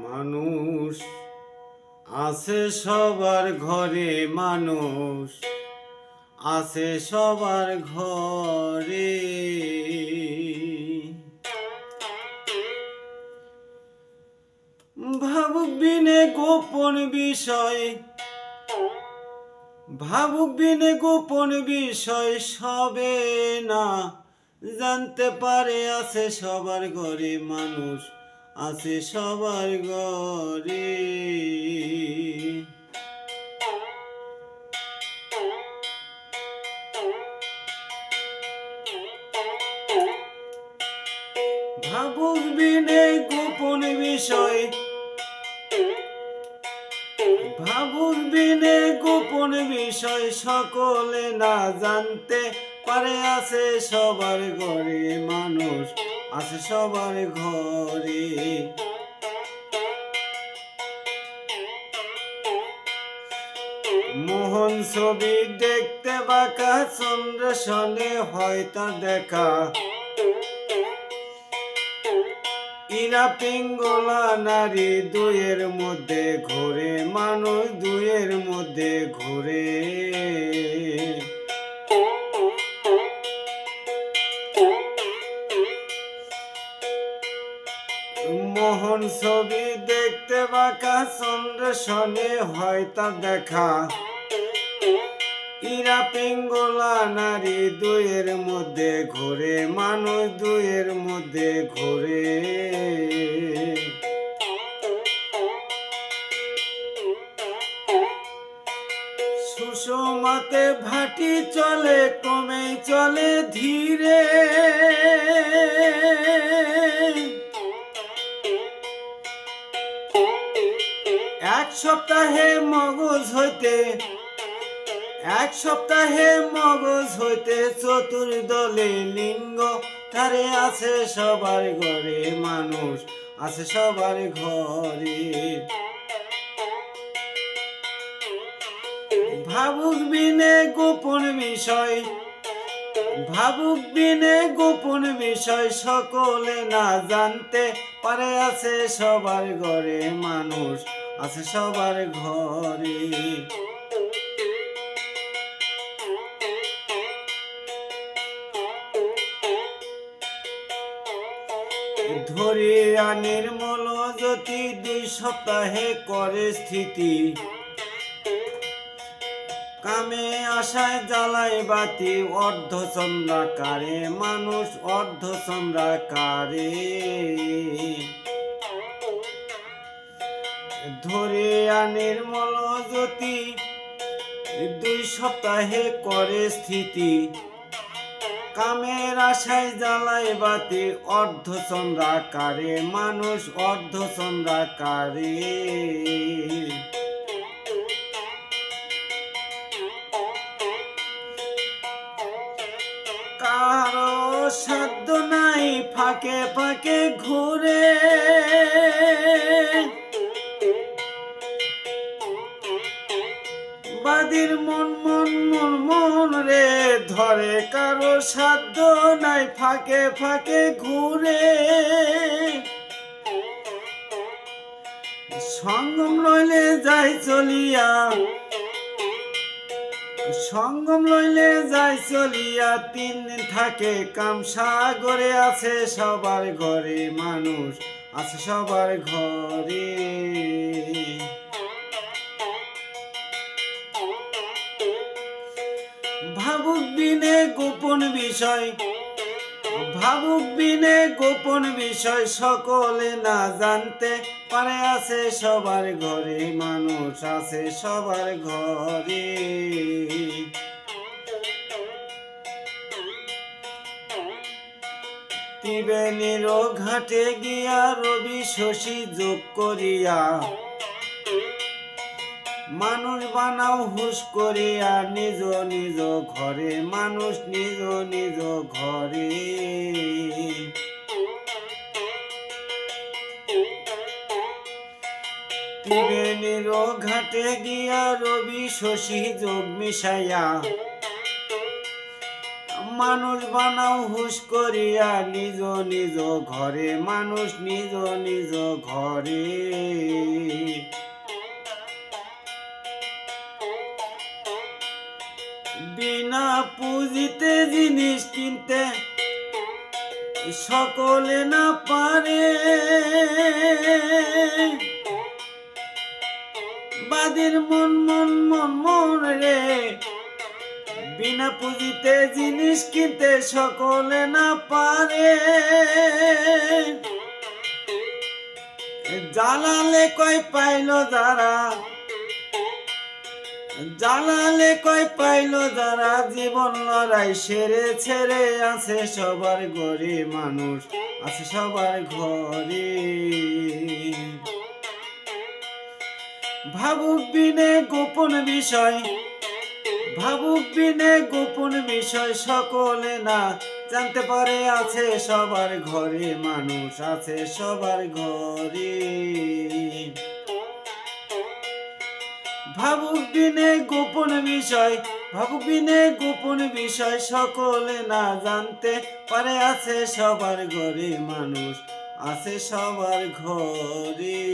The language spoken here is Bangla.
মানুষ আছে সবার ঘরে, মানুষ আছে সবার ঘরে। ভাবুক বিনে গোপন বিষয়, ভাবুক বিনে গোপন বিষয় সবে না জানতে পারে। আছে সবার ঘরে, মানুষ আছে সবার ঘরে। ভাবুক বিনে গোপন বিষয়, ভাবুক বিনে গোপন বিষয় সকলে না জানতে পারে। আছে সবার ঘরে, মানুষ আছে সবার ঘরে। মোহন ছবি দেখতে বাঁকা, চন্দ্র সনে হয় তার দেখা। ইরা পিঙ্গলা নারী দুয়ের মধ্যে ঘোরে, মানুষ দুয়ের মধ্যে ঘোরে। মোহন ছবি দেখতে বাঁকা, চন্দ্র সনে হয় তার দেখা। ইরা পিঙ্গলা নারী দুয়ের মধ্যে ঘোরে, মানুষ দুয়ের মধ্যে ঘোরে। সুষমাতে ভাটি চলে, ক্রমেই চলে ধীরে। এক সপ্তাহে মগজ হইতে, এক সপ্তাহে মগজ হইতে চতুর্দলে লিঙ্গ ধারে। আছে সবার ঘরে, মানুষ আছে সবার ঘরে। ভাবুক বিনে গোপন বিষয়, ভাবুক বিনে গোপন বিষয় সকলে না জানতে পারে। আছে সবার ঘরে, মানুষ আছে সবার ঘরে। ধরিয়া নির্মল জ্যোতি 2 সপ্তাহে করে স্থিতি। কামে আশায় জ্বালায় বাতি, অর্ধচন্দ্রাকারে মানুষ অর্ধচন্দ্রাকারে। ধরিয়া নির্মল জ্যোতি 2 সপ্তাহে করে স্থিতি। কামের আশায় জ্বালায় বাতি, অর্ধচন্দ্রাকারে মানুষ অর্ধচন্দ্রাকারে। কারো সাধ্য নাই ফাঁকে ফাঁকে ঘুরে, বাদির মন মন মন মন রে ধরে। কারো সাধ্য নাই ফাঁকে ফাঁকে ঘুরে। সঙ্গম লইলে যাই চলিয়া, সঙ্গম লইলে যাই চলিয়া। 3 দিন থাকে কাম সাগরে। আছে সবার ঘরে, মানুষ আছে সবার ঘরে। ভাবুক বিনে গোপন বিষয়, ভাবুক বিনে গোপন বিষয় সকলে না জানতে পারে। আছে সবার ঘরে, মানুষ আছে সবার ঘরে। ত্রিবেণীর ঘাটে গিয়া রবি শশী যোগ করিয়া। মানুষ বানাও হুশ করিয়া নিজ নিজ ঘরে, মানুষ নিজ নিজ ঘরে। ত্রিবেণীর ঘাটে গিয়া রবি শশী যোগ মিশাইয়া। মানুষ বানাও হুশ করিয়া নিজ নিজ ঘরে, মানুষ নিজ নিজ ঘরে। বিনা পুঁজিতে জিনিস কিনতে সকলে না পারে, বাদির মন মন মন মন রে। বিনা পুঁজিতে জিনিস কিনতে সকলে না পারে, জালালে কয় পাইল যারা, জালালে কয় পাইল যারা, জীবন লড়াই সেরে ছেড়ে আছে সবার ঘরে, মানুষ আছে সবার ঘরে। ভাবুক বিনে গোপন বিষয়, ভাবুক বিনে গোপন বিষয়, সকলে না জানতে পারে আছে সবার ঘরে, মানুষ আছে সবার ঘরে। ভাবুক বিনে গোপন বিষয়, ভাবুক বিনে গোপন বিষয়, সকলে না জানতে পারে আছে সবার ঘরে, মানুষ আছে সবার ঘরে।